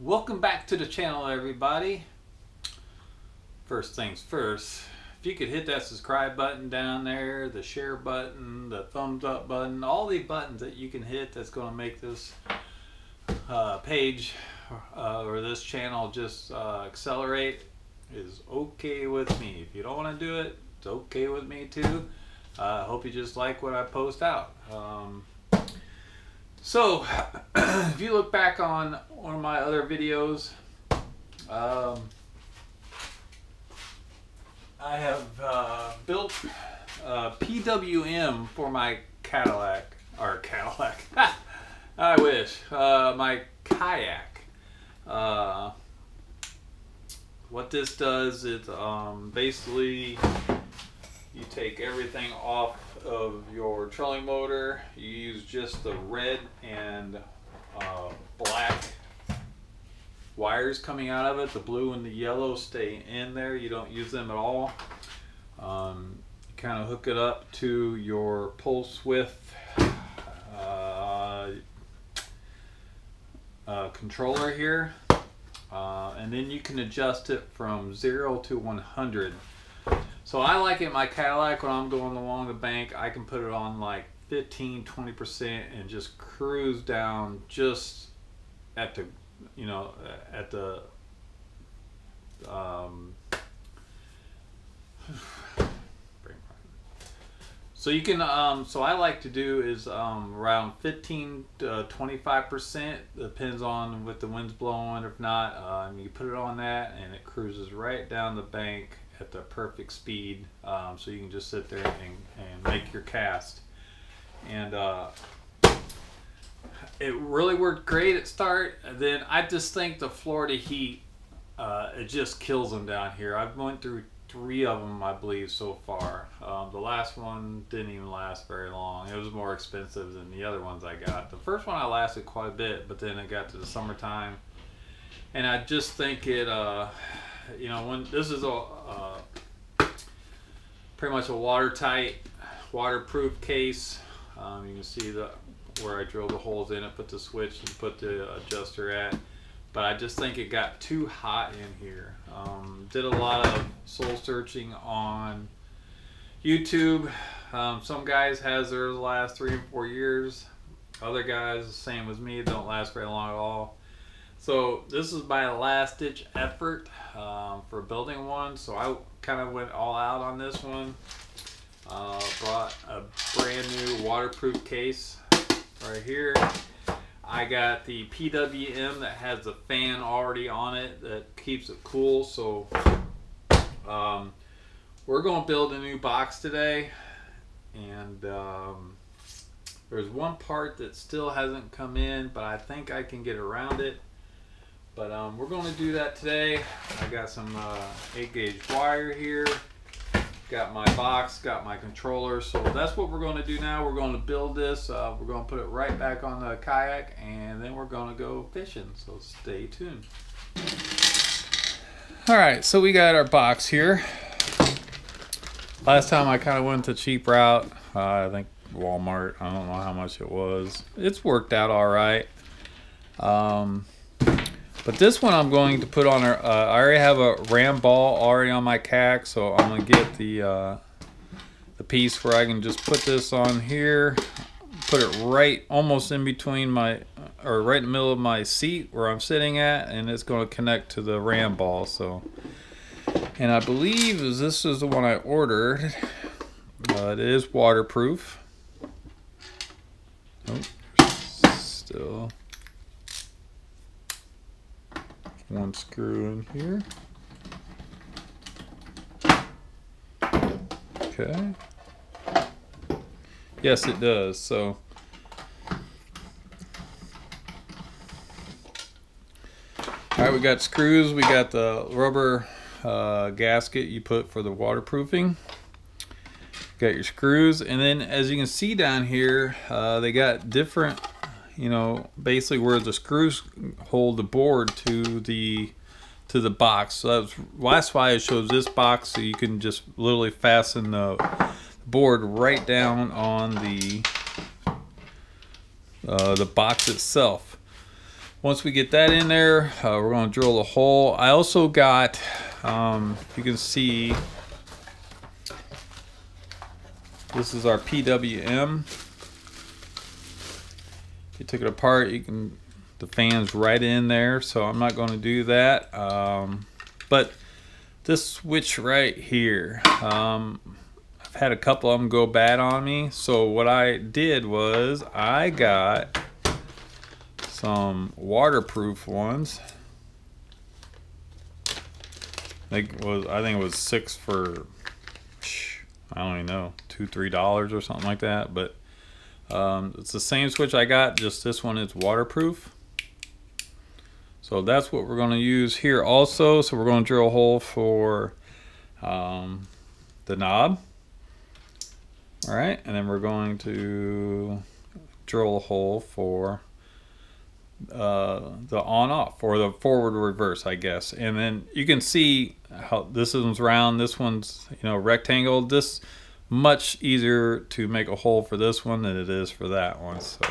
Welcome back to the channel, everybody. First things first, if you could hit that subscribe button down there, the share button, the thumbs up button, all the buttons that you can hit that's going to make this page or this channel just accelerate is okay with me. If you don't want to do it, it's okay with me too. I hope you just like what I post out. So if you look back on one of my other videos, I have built PWM for my Cadillac, I wish, my kayak. What this does is basically you take everything off of your trolling motor. You use just the red and black wires coming out of it. The blue and the yellow stay in there. You don't use them at all. You kind of hook it up to your pulse width controller here, and then you can adjust it from 0 to 100. So I like it in my Cadillac when I'm going along the bank. I can put it on like 15-20% and just cruise down just at the, you know, at the so you can so I like to do is around 15 to 25%, depends on what the wind's blowing. If not, you put it on that and it cruises right down the bank at the perfect speed, so you can just sit there and make your cast. And it really worked great at start. Then I just think the Florida heat, it just kills them down here. I've went through 3 of them, I believe, so far. The last one didn't even last very long. It was more expensive than the other ones I got. The first one I lasted quite a bit, but then it got to the summertime, and I just think it you know, when this is a pretty much a watertight, waterproof case. You can see where I drilled the holes in it, put the switch and put the adjuster at. But I just think it got too hot in here. Did a lot of soul searching on YouTube. Some guys has theirs last 3 or 4 years. Other guys, same as me, don't last very long at all. So this is my last ditch effort for building one. So I kind of went all out on this one. Brought a brand new waterproof case right here. I got the PWM that has the fan already on it that keeps it cool. So we're going to build a new box today, and there's one part that still hasn't come in, but I think I can get around it. But we're going to do that today. I got some 8-gauge wire here. Got my box, got my controller. So that's what we're going to do now. We're going to build this. We're going to put it right back on the kayak, and then we're going to go fishing. So stay tuned. All right, so we got our box here. Last time I kind of went the cheap route. I think Walmart. I don't know how much it was. It's worked out all right. But this one I'm going to put on I already have a ram ball already on my kayak, so I'm going to get the piece where I can just put this on here, put it right almost in between my, or right in the middle of my seat where I'm sitting at, and it's going to connect to the ram ball. So, and I believe this is the one I ordered. It is waterproof. Oh, still one screw in here. Okay. Yes, it does. So alright, we got screws, we got the rubber gasket you put for the waterproofing. Got your screws, and then as you can see down here, they got different, you know, basically where the screws hold the board to the box. So that's why it shows this box, so you can just literally fasten the board right down on the box itself. once we get that in there, we're going to drill a hole. I also got, you can see, this is our PWM. You took it apart, you can, the fan's right in there, so I'm not going to do that. But this switch right here, I've had a couple of them go bad on me. So what I did was I got some waterproof ones. I think it was 6 for, I don't even know, $2-3 or something like that. But it's the same switch I got, just this one is waterproof. So that's what we're going to use here also. So we're going to drill a hole for the knob. All right, and then we're going to drill a hole for the on-off, or the forward reverse, I guess. And then you can see how this one's round, this one's, you know, rectangle. This much easier to make a hole for this one than it is for that one. So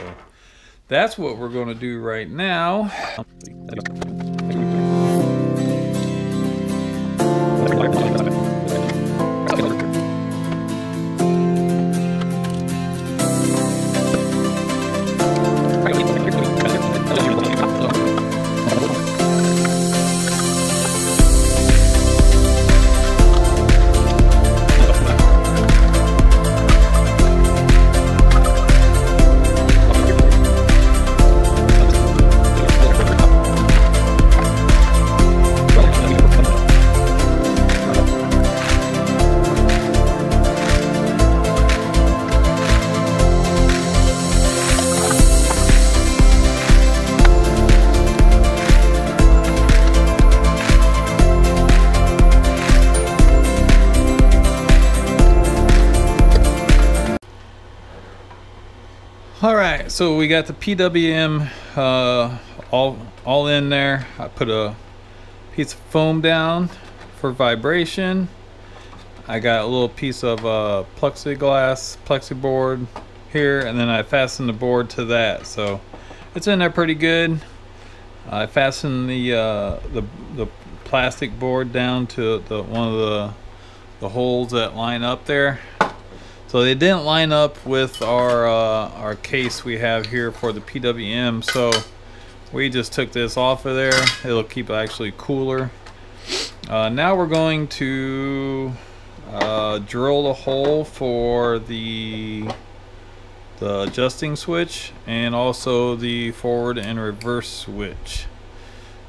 that's what we're going to do right now. Alright, so we got the PWM all in there. I put a piece of foam down for vibration. I got a little piece of plexi board here, and then I fastened the board to that, so it's in there pretty good. I fastened the plastic board down to one of the holes that line up there. So they didn't line up with our case we have here for the PWM, so we just took this off of there. It'll keep it actually cooler. Now we're going to drill the hole for the adjusting switch and also the forward and reverse switch.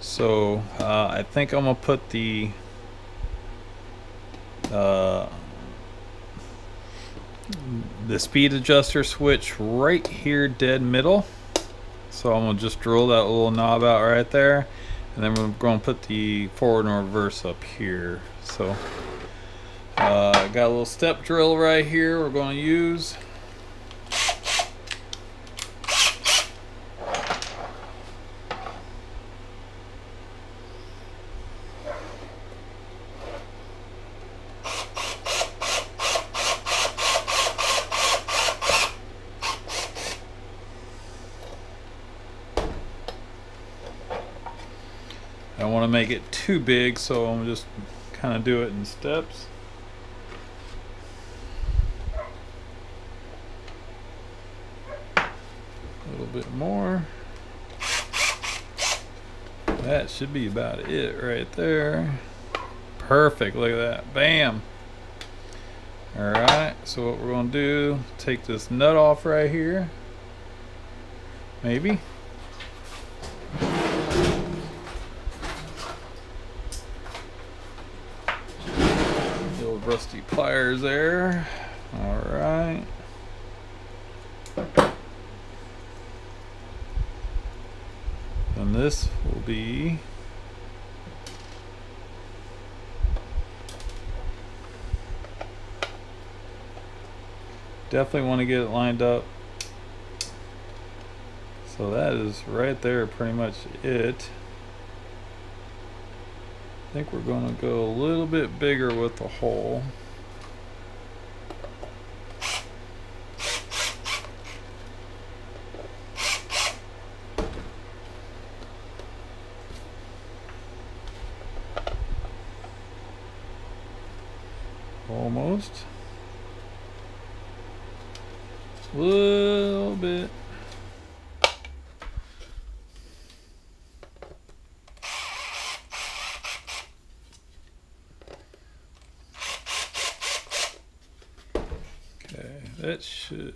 So I think I'm gonna put the speed adjuster switch right here dead middle. So I'm gonna just drill that little knob out right there, and then we're going to put the forward and reverse up here. So I got a little step drill right here we're going to use. I don't want to make it too big, so I'm just kind of do it in steps. A little bit more. That should be about it right there. Perfect, look at that, bam. All right, so what we're gonna do, take this nut off right here, maybe. Rusty pliers there. All right. And this will be definitely want to get it lined up. So that is right there, pretty much it. I think we're going to go a little bit bigger with the hole. Almost. A little bit. Okay, that should.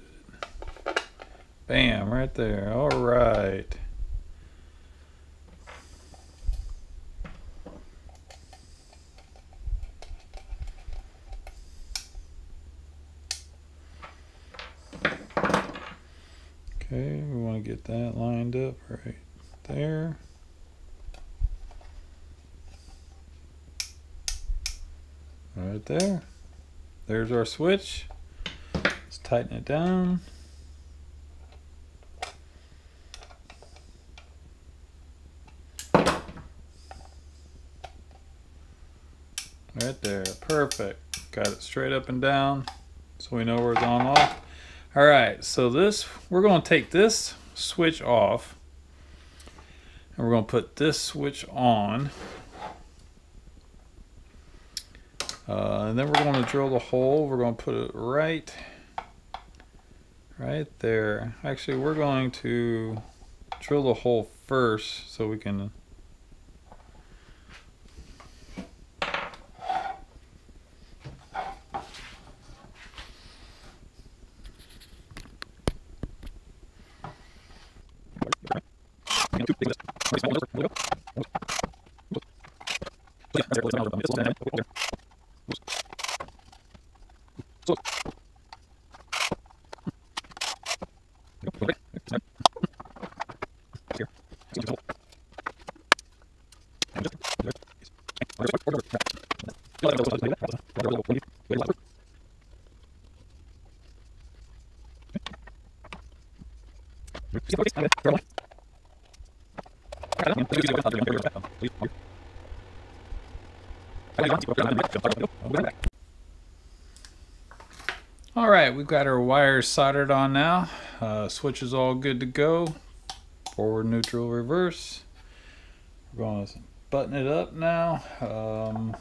Bam, right there. All right. Okay, we want to get that lined up right there. Right there. There's our switch. Let's tighten it down. Right there. Perfect. Got it straight up and down so we know where it's on off. All right, so this, we're going to take this switch off and we're going to put this switch on. And then we're going to drill the hole. We're going to put it right there. Actually, we're going to drill the hole first so we can All right, we've got our wires soldered on now. Switch is all good to go. Forward, neutral, reverse. We're going to button it up now.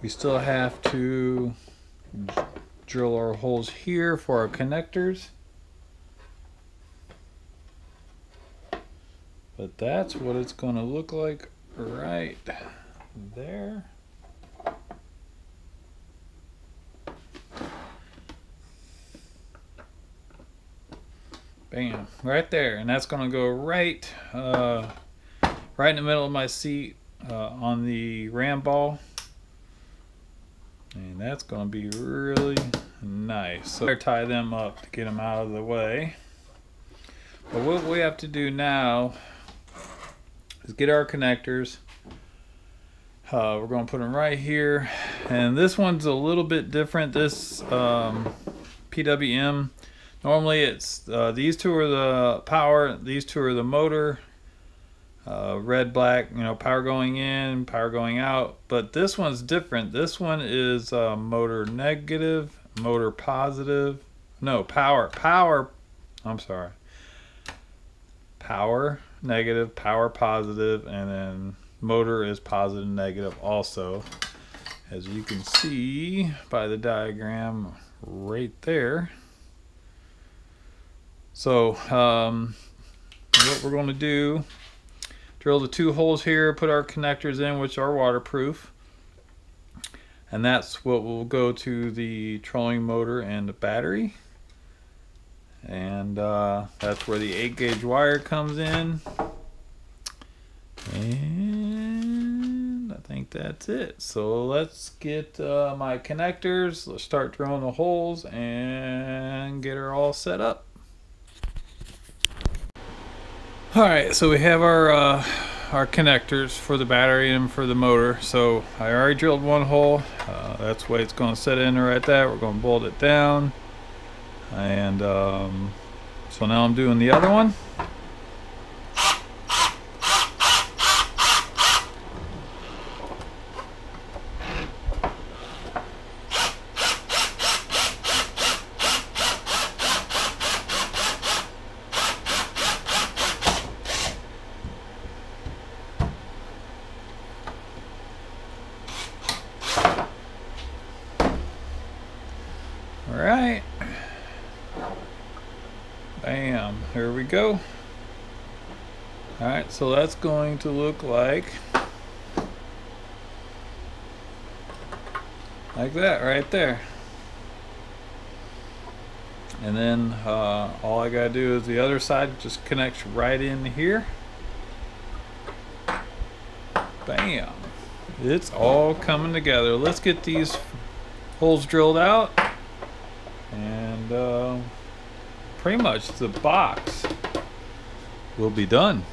We still have to drill our holes here for our connectors. But that's what it's going to look like right there. Bam, right there. And that's going to go right in the middle of my seat on the ram ball. And that's going to be really nice. So I tie them up to get them out of the way. But what we have to do now is get our connectors. We're going to put them right here. And this one's a little bit different. This PWM, normally it's these two are the power, these two are the motor. Red, black, you know, power going in, power going out. But this one's different. This one is motor negative, motor positive. No, power, I'm sorry. Power negative, power positive, and then motor is positive, negative also, as you can see by the diagram right there. So what we're going to do, drill the two holes here, put our connectors in, which are waterproof, and that's what will go to the trolling motor and the battery. And that's where the 8-gauge wire comes in. And I think that's it. So let's get my connectors. Let's start drilling the holes and get her all set up. Alright, so we have our connectors for the battery and for the motor. So I already drilled one hole. That's the way it's going to set in right there. We're going to bolt it down. And so now I'm doing the other one. All right. Bam, here we go. All right, so that's going to look like that right there. And then all I gotta do is the other side just connects right in here. Bam. It's all coming together. Let's get these holes drilled out, and pretty much the box will be done.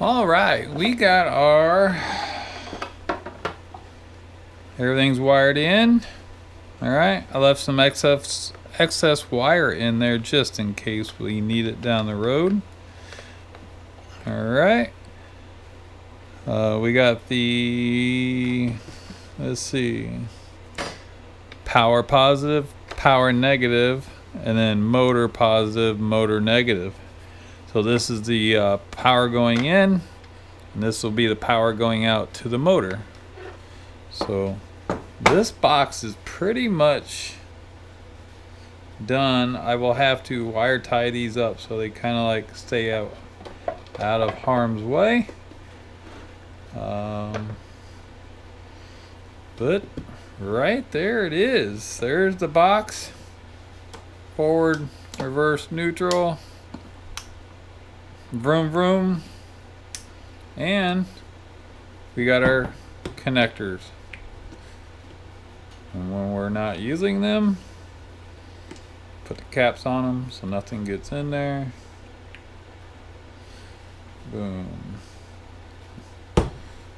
All right, we got our everything's wired in. All right, I left some excess wire in there just in case we need it down the road. All right, we got the, let's see, power positive, power negative, and then motor positive, motor negative. So this is the power going in, and this will be the power going out to the motor. So this box is pretty much done. I will have to wire tie these up so they kind of like stay out of harm's way. But right there it is. There's the box. Forward, reverse, neutral. Vroom vroom. And we got our connectors. And when we're not using them, put the caps on them so nothing gets in there. Boom.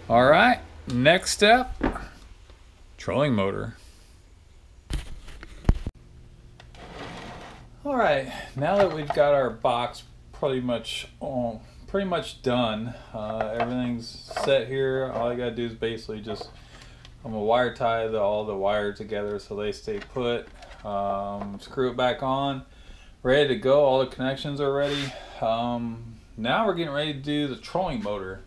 All right, next step, trolling motor. All right, now that we've got our box pretty much done, everything's set here. All I gotta do is basically just, I'm gonna wire tie all the wires together so they stay put. Screw it back on, ready to go. All the connections are ready. Now we're getting ready to do the trolling motor.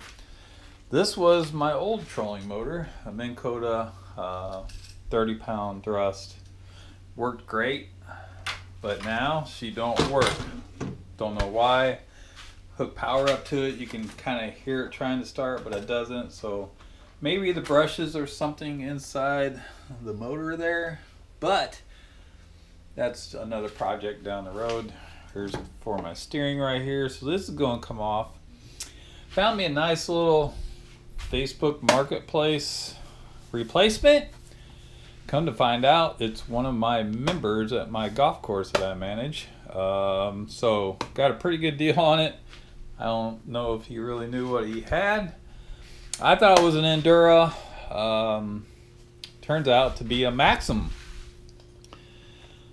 This was my old trolling motor, a Minn Kota 30-pound thrust. Worked great, but now she don't work. Don't know why. Hook power up to it, you can kind of hear it trying to start, but it doesn't. So maybe the brushes or something inside the motor there, but that's another project down the road. Here's for my steering right here. So this is going to come off. Found me a nice little Facebook Marketplace replacement. Come to find out, it's one of my members at my golf course that I manage. So got a pretty good deal on it. I don't know if he really knew what he had. I thought it was an Endura. Turns out to be a Maxim.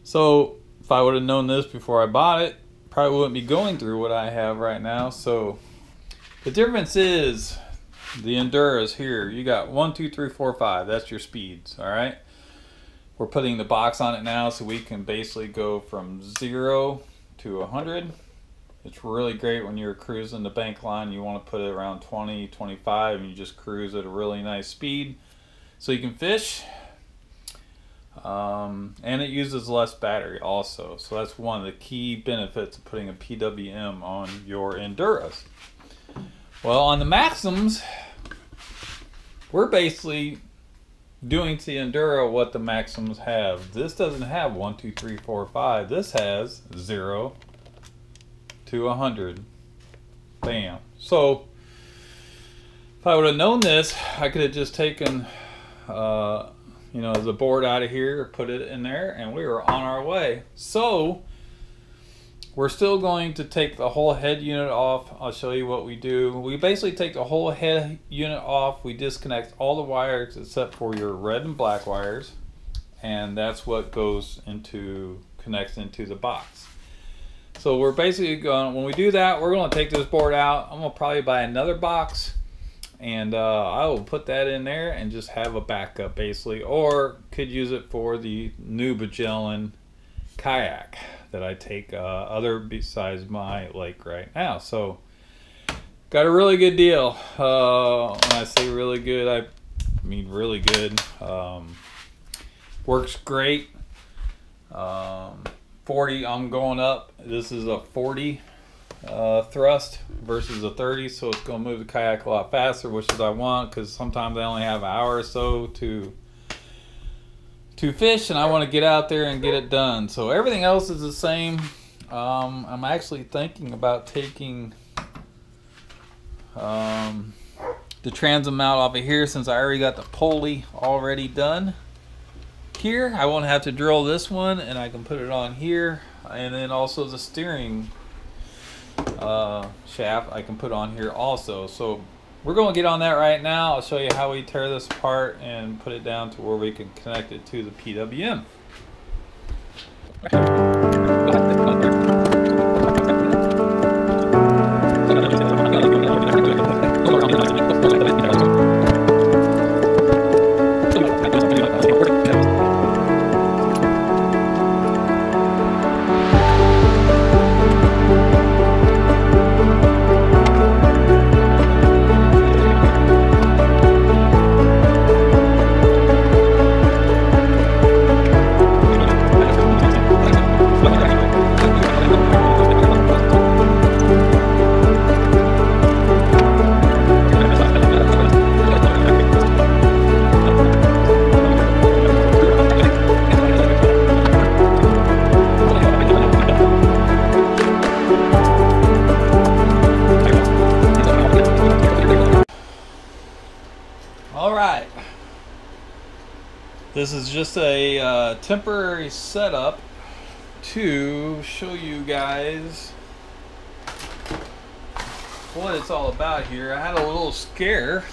So if I would have known this before I bought it, probably wouldn't be going through what I have right now. So the difference is the Enduras here. You got 1, 2, 3, 4, 5. That's your speeds. All right. We're putting the box on it now so we can basically go from 0 to 100. It's really great when you're cruising the bank line. You want to put it around 20, 25, and you just cruise at a really nice speed so you can fish. And it uses less battery also. So that's one of the key benefits of putting a PWM on your Enduras. Well, on the Maxims, we're basically doing to the Endura what the Maxims have. This doesn't have 1, 2, 3, 4, 5. This has 0 to 100. Bam. So if I would have known this, I could have just taken you know, the board out of here, put it in there, and we were on our way. So we're still going to take the whole head unit off. I'll show you what we do. We basically take the whole head unit off. We disconnect all the wires except for your red and black wires, and that's what goes into, connects into the box. So we're basically going, when we do that, we're going to take this board out. I'm going to probably buy another box, and I will put that in there and just have a backup basically, or could use it for the new Magellan kayak that I take other besides my lake right now. So got a really good deal. When I say really good, I I mean, really good. Works great. 40, I'm going up. This is a 40 thrust versus a 30, so it's going to move the kayak a lot faster, which is I want, because sometimes I only have an hour or so to fish, and I want to get out there and get it done. So everything else is the same. I'm actually thinking about taking the transom out off of here, since I already got the pulley already done here. I won't have to drill this one, and I can put it on here, and then also the steering shaft I can put on here also. So we're going to get on that right now. I'll show you how we tear this apart and put it down to where we can connect it to the PWM. Alright, this is just a temporary setup to show you guys what it's all about here. I had a little scare.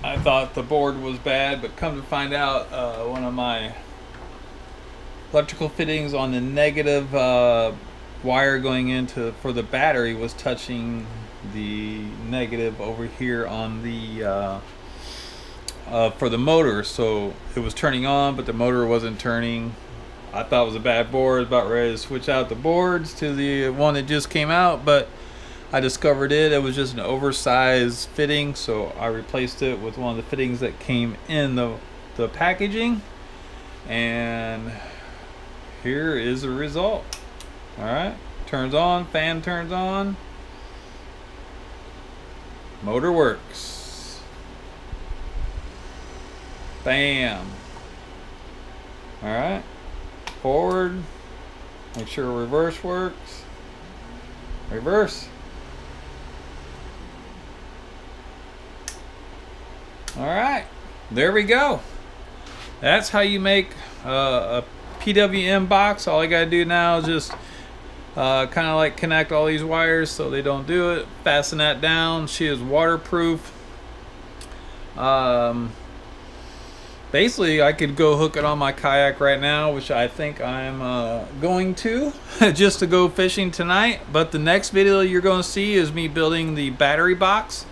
I thought the board was bad, but come to find out one of my electrical fittings on the negative wire going into for the battery was touching the negative over here on the for the motor, so it was turning on but the motor wasn't turning. I thought it was a bad board, about ready to switch out the boards to the one that just came out, but I discovered it was just an oversized fitting, so I replaced it with one of the fittings that came in the packaging, and here is the result. Alright, turns on, fan turns on, motor works. Bam. Alright, forward, make sure reverse works, reverse. Alright, there we go. That's how you make a PWM box. All I gotta do now is just kind of like connect all these wires so they don't do it, fasten that down. She is waterproof. Basically I could go hook it on my kayak right now, which I think I'm going to just to go fishing tonight. But the next video you're going to see is me building the battery box,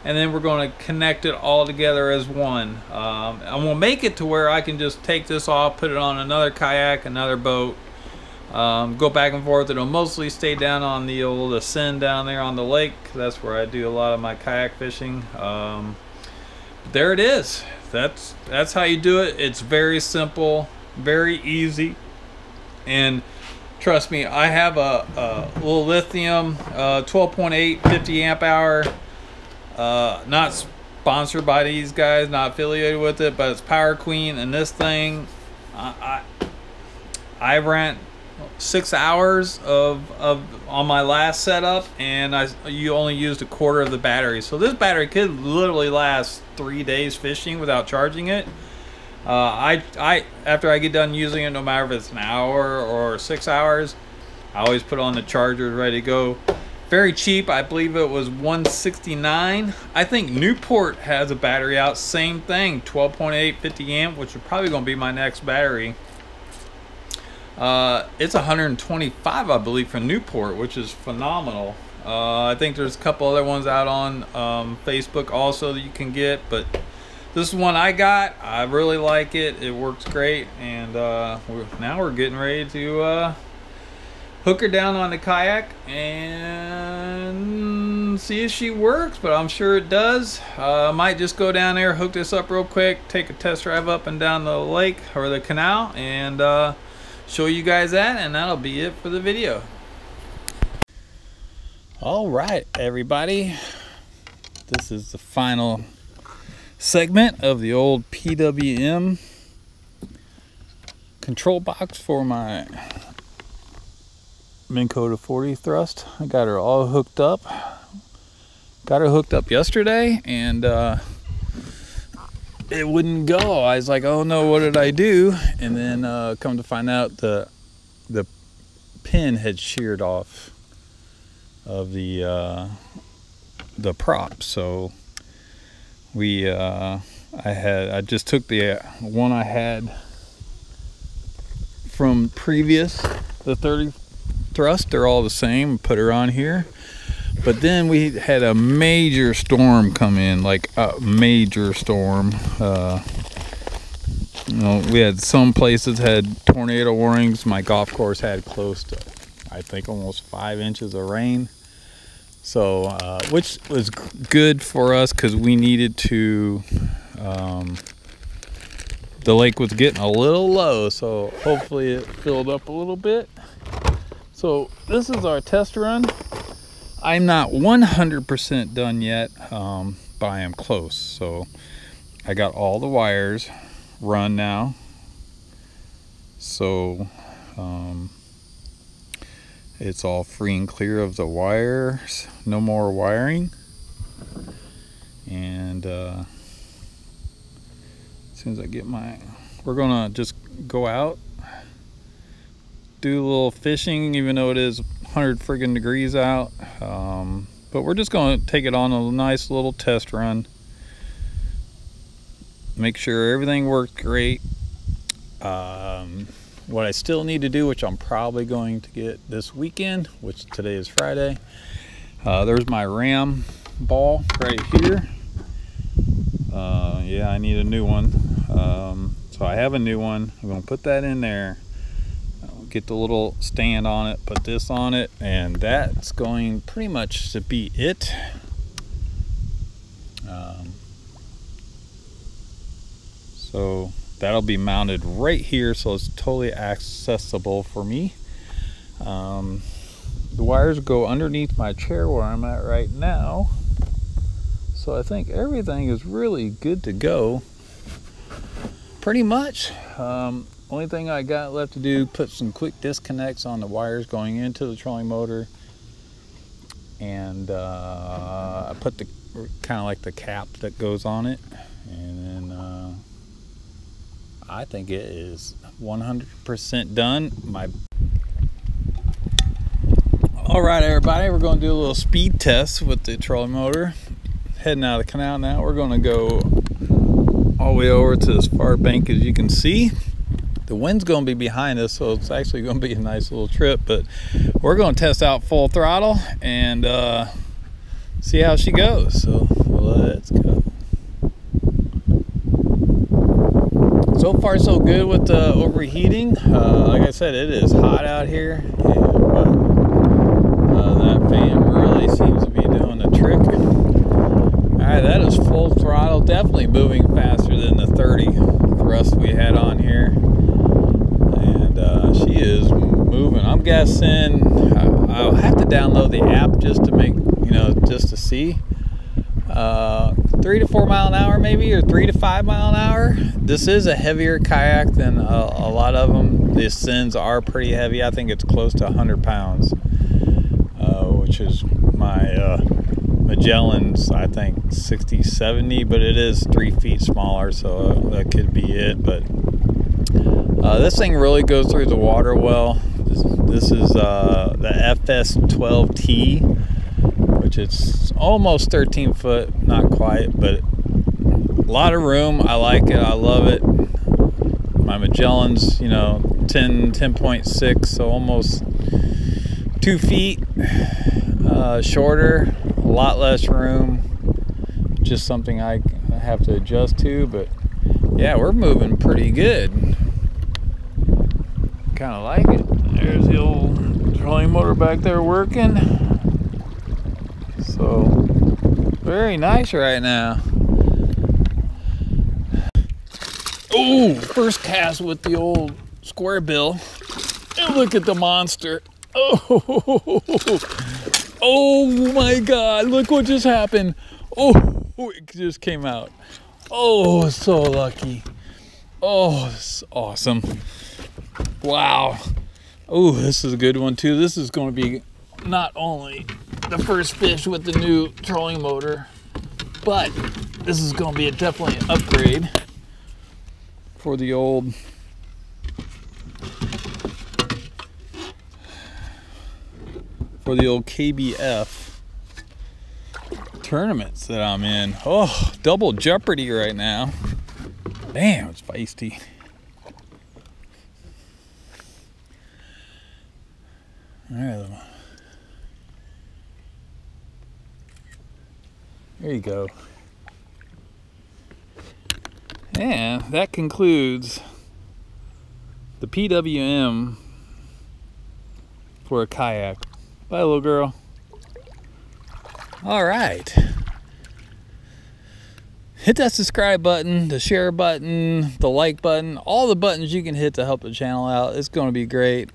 and then we're going to connect it all together as one. And we'll make it to where I can just take this off, put it on another kayak, another boat, go back and forth. It'll mostly stay down on the old Ascend down there on the lake. That's where I do a lot of my kayak fishing. There it is. That's how you do it. It's very simple, very easy, and trust me, I have a little lithium 12.8 50 amp hour, not sponsored by these guys, not affiliated with it, but it's Power Queen, and this thing I ran 6 hours on my last setup, and you only used a quarter of the battery. So this battery could literally last 3 days fishing without charging it. After I get done using it, no matter if it's an hour or 6 hours, I always put on the charger ready to go. Very cheap. I believe it was $169. I think Newport has a battery out, same thing, 12.8 50 amp, which is probably going to be my next battery. It's 125, I believe, from Newport, which is phenomenal. I think there's a couple other ones out on Facebook also that you can get, but this is one I got. I really like it. It works great, and now we're getting ready to hook her down on the kayak and see if she works, but I'm sure it does. I might just go down there, hook this up real quick, take a test drive up and down the lake or the canal, and show you guys that, and that'll be it for the video. All right, everybody, this is the final segment of the old PWM control box for my Minn Kota 40 thrust. I got her all hooked up. Got her hooked up yesterday, and it wouldn't go. I was like, oh no, what did I do? And then come to find out the pin had sheared off of the prop. So I just took the one I had from previous, the 30 thrust. They're all the same. Put her on here. But then we had a major storm come in, like a major storm. You know, we had some places had tornado warnings. My golf course had close to, I think, almost 5 inches of rain. So, which was good for us because we needed to, the lake was getting a little low, so hopefully it filled up a little bit. So this is our test run. I'm not 100% done yet, but I am close. So I got all the wires run now. So it's all free and clear of the wires. No more wiring. And as soon as I get we're gonna just go out, do a little fishing, even though it is 100 friggin' degrees out, but we're just going to take it on a nice little test run, make sure everything worked great. What I still need to do, which I'm probably going to get this weekend, which today is Friday, there's my ram ball right here. Yeah, I need a new one, so I have a new one. I'm going to put that in there, get the little stand on it, put this on it, and that's going pretty much to be it. So that'll be mounted right here, so it's totally accessible for me. The wires go underneath my chair where I'm at right now, so I think everything is really good to go pretty much. Only thing I got left to do, put some quick disconnects on the wires going into the trolling motor, and I put the kind of like the cap that goes on it, and then I think it is 100% done. All right, everybody, we're going to do a little speed test with the trolling motor. Heading out of the canal now. We're going to go all the way over to as far bank as you can see. The wind's going to be behind us, so it's actually going to be a nice little trip, but we're going to test out full throttle and see how she goes. So let's go. So far so good with the overheating. Like I said, it is hot out here, but that fan really seems to be doing the trick. Alright, that is full throttle, definitely moving faster than the 30 thrust we had on here. She is moving. I'm guessing I'll have to download the app just to make, just to see. 3 to 4 mile an hour maybe, or 3 to 5 mile an hour. This is a heavier kayak than a lot of them. The Sins are pretty heavy. I think it's close to 100 pounds, which is my Magellan's, I think 60, 70, but it is 3 feet smaller, so that could be it. But this thing really goes through the water well. This is the FS12T, which it's almost 13 foot, not quite, but a lot of room. I like it. I love it. My Magellan's, 10.6, so almost 2 feet shorter, a lot less room. Just something I have to adjust to, but yeah, we're moving pretty good. Kind of like it. There's the old trolling motor back there working. So very nice right now. Oh, first cast with the old square bill. And look at the monster. Oh, oh my God, look what just happened. Oh, it just came out. Oh, so lucky. Oh, this is awesome. Wow. Oh, this is a good one too. This is going to be not only the first fish with the new trolling motor, but this is going to be definitely an upgrade for the old KBF tournaments that I'm in. Oh, double jeopardy right now. Damn, it's feisty. All right, there you go. And that concludes the PWM for a kayak. Bye, little girl. All right. Hit that subscribe button, the share button, the like button, all the buttons you can hit to help the channel out. It's going to be great.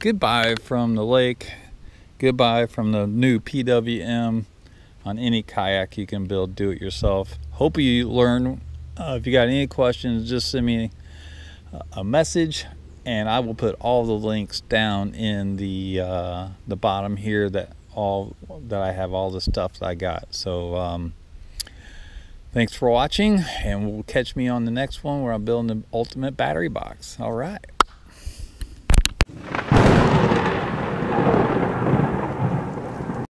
Goodbye from the lake. Goodbye from the new PWM on any kayak you can build, do it yourself. Hope you learn. If you got any questions, just send me a message, and I will put all the links down in the bottom here that I have all the stuff that I got. So thanks for watching, and we'll catch me on the next one where I'm building the ultimate battery box. All right.